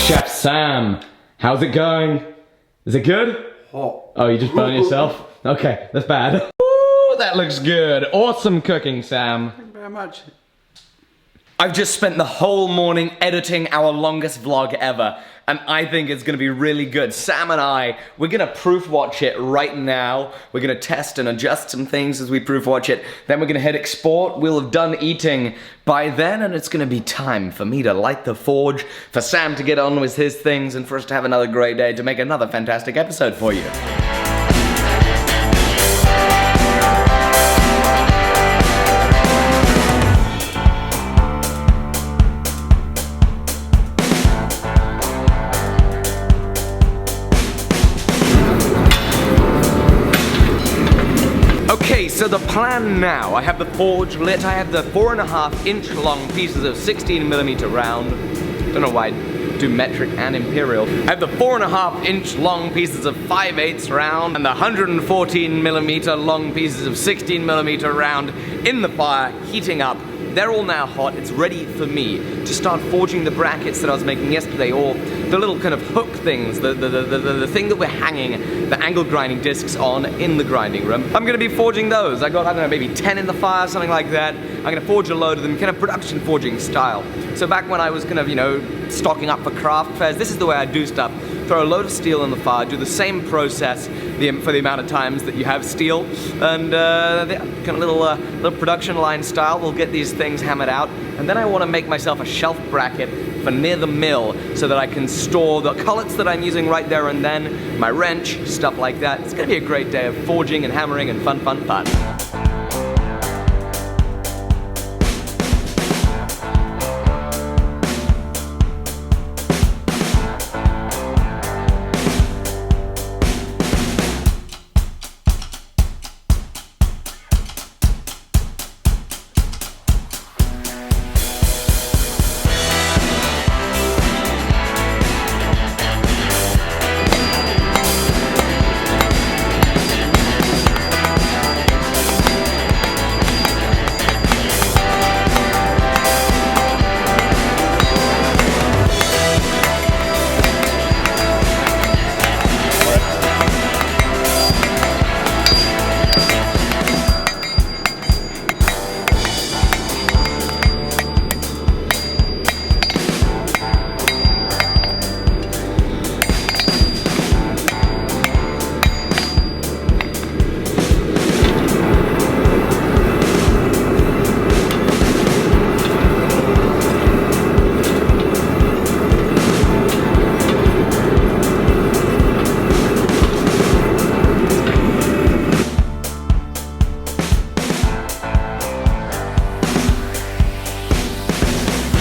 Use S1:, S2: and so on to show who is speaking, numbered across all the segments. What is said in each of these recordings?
S1: Chef Sam, how's it going? Is it good?
S2: Hot.
S1: Oh, you just burned yourself? Okay, that's bad. Ooh, that looks good. Awesome cooking, Sam.
S2: Thank you very much.
S3: I've just spent the whole morning editing our longest vlog ever, and I think it's gonna be really good. Sam and I, we're gonna proof watch it right now. We're gonna test and adjust some things as we proof watch it. Then we're gonna hit export. We'll have done eating by then, and it's gonna be time for me to light the forge, for Sam to get on with his things, and for us to have another great day to make another fantastic episode for you. Okay, so the plan now, I have the forge lit, I have the 4.5-inch long pieces of 16mm round. Don't know why I do metric and imperial. I have the 4.5-inch long pieces of 5/8 round and the 114mm long pieces of 16mm round in the fire, heating up. They're all now hot. It's ready for me to start forging the brackets that I was making yesterday, or the little kind of hook things, the thing that we're hanging the angle grinding discs on in the grinding room. I'm gonna be forging those. I got, I don't know, maybe 10 in the fire, something like that. I'm gonna forge a load of them, kind of production forging style. So back when I was kind of, you know, stocking up for craft fairs, this is the way I do stuff. Throw a load of steel in the fire, do the same process for the amount of times that you have steel, and kind of little production line style. We'll get these things hammered out, and then I want to make myself a shelf bracket for near the mill so that I can store the cullets that I'm using right there and then, my wrench, stuff like that. It's going to be a great day of forging and hammering and fun.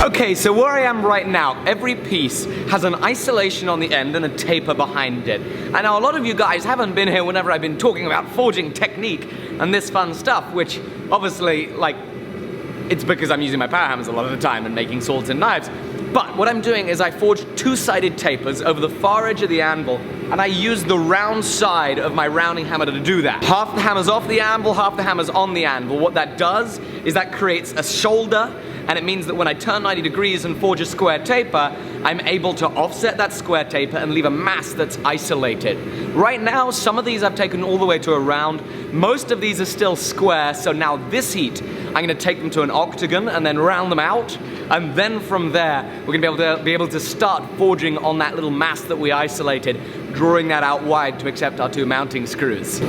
S3: Okay, so where I am right now, every piece has an isolation on the end and a taper behind it. And now a lot of you guys haven't been here whenever I've been talking about forging technique and this fun stuff, which obviously, like, it's because I'm using my power hammers a lot of the time and making swords and knives. But what I'm doing is I forge two-sided tapers over the far edge of the anvil, and I use the round side of my rounding hammer to do that. Half the hammer's off the anvil, half the hammer's on the anvil. What that does is that creates a shoulder, and it means that when I turn 90 degrees and forge a square taper, I'm able to offset that square taper and leave a mass that's isolated. Right now, some of these I've taken all the way to a round. Most of these are still square, so now this heat, I'm gonna take them to an octagon and then round them out, and then from there, we're gonna be able to start forging on that little mass that we isolated, drawing that out wide to accept our 2 mounting screws.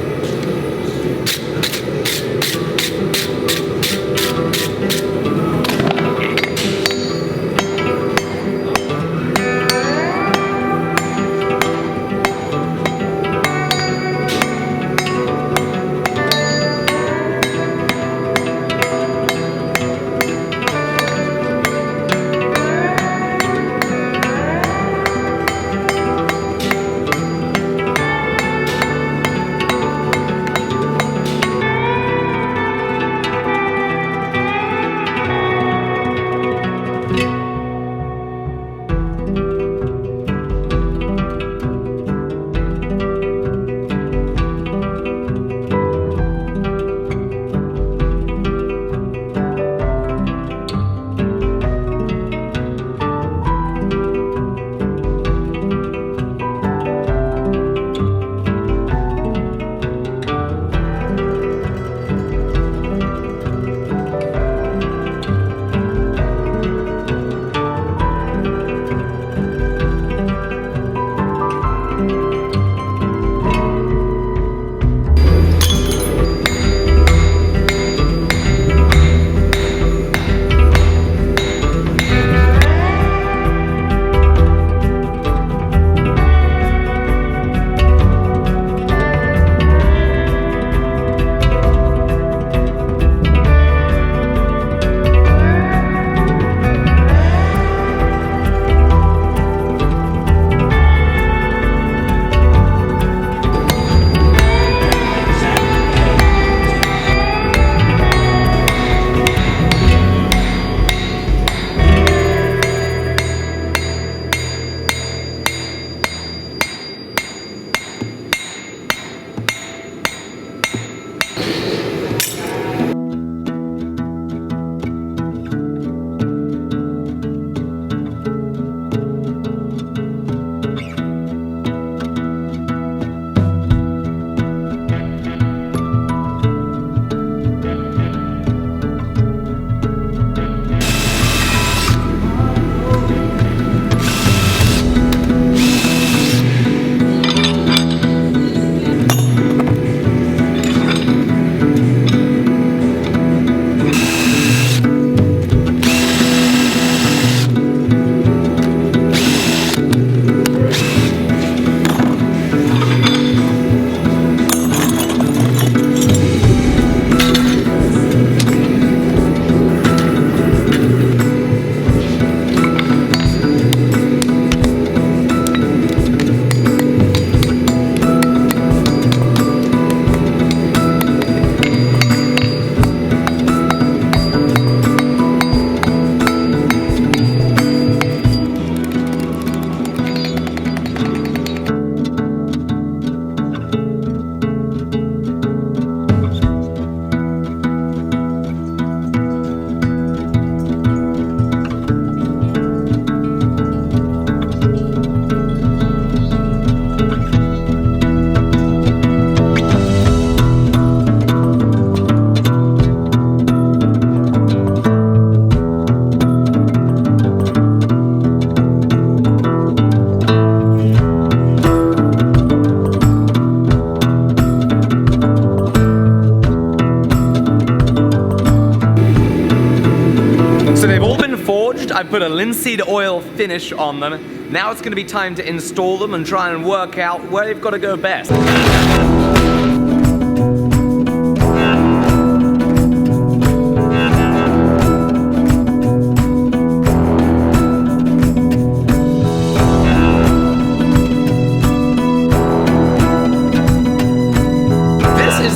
S3: forged. I put a linseed oil finish on them. Now it's going to be time to install them and try and work out where they've got to go best.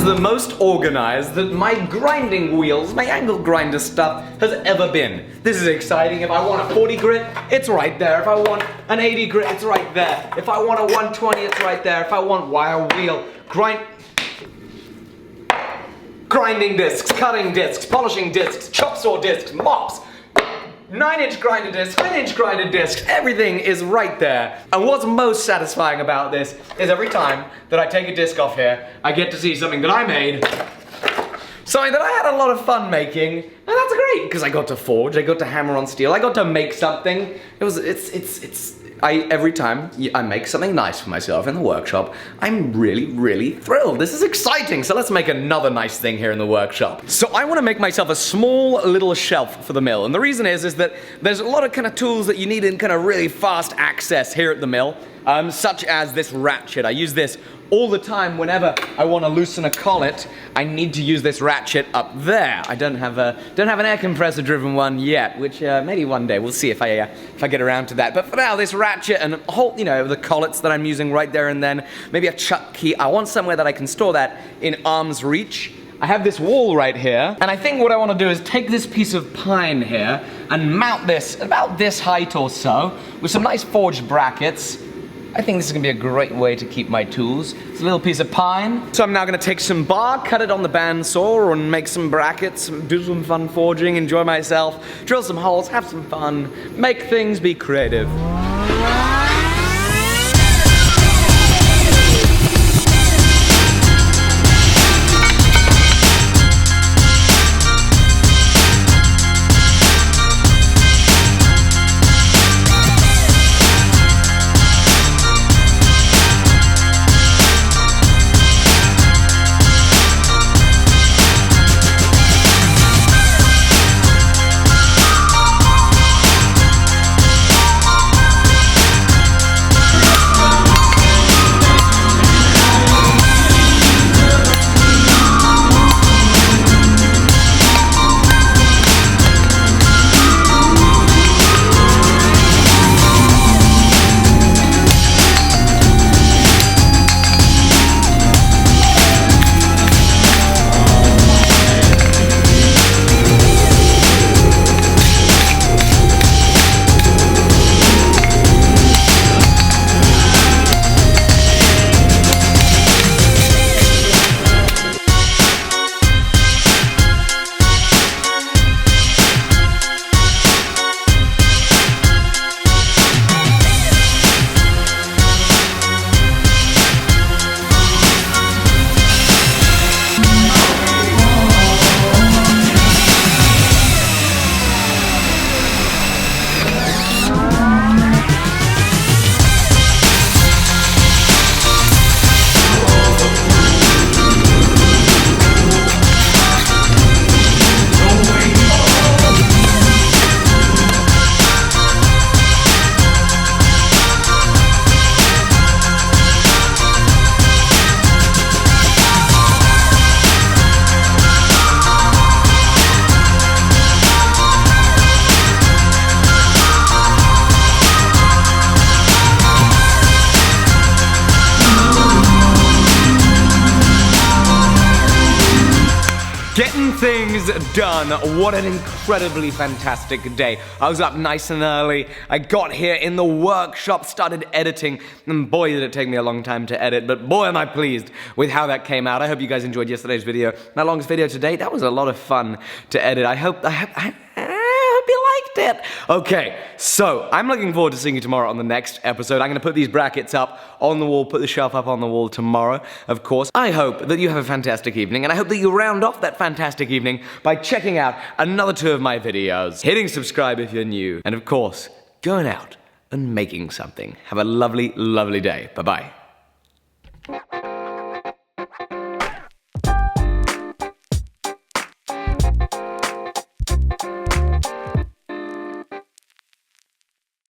S3: The most organized that my grinding wheels, my angle grinder stuff, has ever been. This is exciting. If I want a 40 grit, it's right there. If I want an 80 grit, it's right there. If I want a 120, it's right there. If I want wire wheel, grinding discs, cutting discs, polishing discs, chop saw discs, mops, 9-inch grinder discs, 10-inch grinder discs, everything is right there. And what's most satisfying about this is every time that I take a disc off here, I get to see something that I made, something that I had a lot of fun making, and that's great, because I got to forge, I got to hammer on steel, I got to make something. Every time I make something nice for myself in the workshop, I'm really, really thrilled. This is exciting, so let's make another nice thing here in the workshop. So I want to make myself a small little shelf for the mill, and the reason is that there's a lot of kind of tools that you need in kind of really fast access here at the mill, such as this ratchet. I use this all the time whenever I want to loosen a collet. I need to use this ratchet up there. I don't have an air compressor driven one yet, which maybe one day we'll see if I get around to that. But for now, this ratchet and whole, the collets that I'm using right there and then, maybe a chuck key. I want somewhere that I can store that in arm's reach. I have this wall right here, and I think what I want to do is take this piece of pine here and mount this about this height or so with some nice forged brackets. I think this is going to be a great way to keep my tools. It's a little piece of pine. So I'm now going to take some bar, cut it on the bandsaw, and make some brackets, do some fun forging, enjoy myself, drill some holes, have some fun, make things, be creative. Getting things done. What an incredibly fantastic day. I was up nice and early. I got here in the workshop, started editing, and boy did it take me a long time to edit, but boy am I pleased with how that came out. I hope you guys enjoyed yesterday's video. My longest video to date. That was a lot of fun to edit. I hope you liked it. Okay, so I'm looking forward to seeing you tomorrow on the next episode. I'm going to put these brackets up on the wall, put the shelf up on the wall tomorrow, of course. I hope that you have a fantastic evening, and I hope that you round off that fantastic evening by checking out another 2 of my videos, hitting subscribe if you're new, and of course, going out and making something. Have a lovely, lovely day. Bye-bye.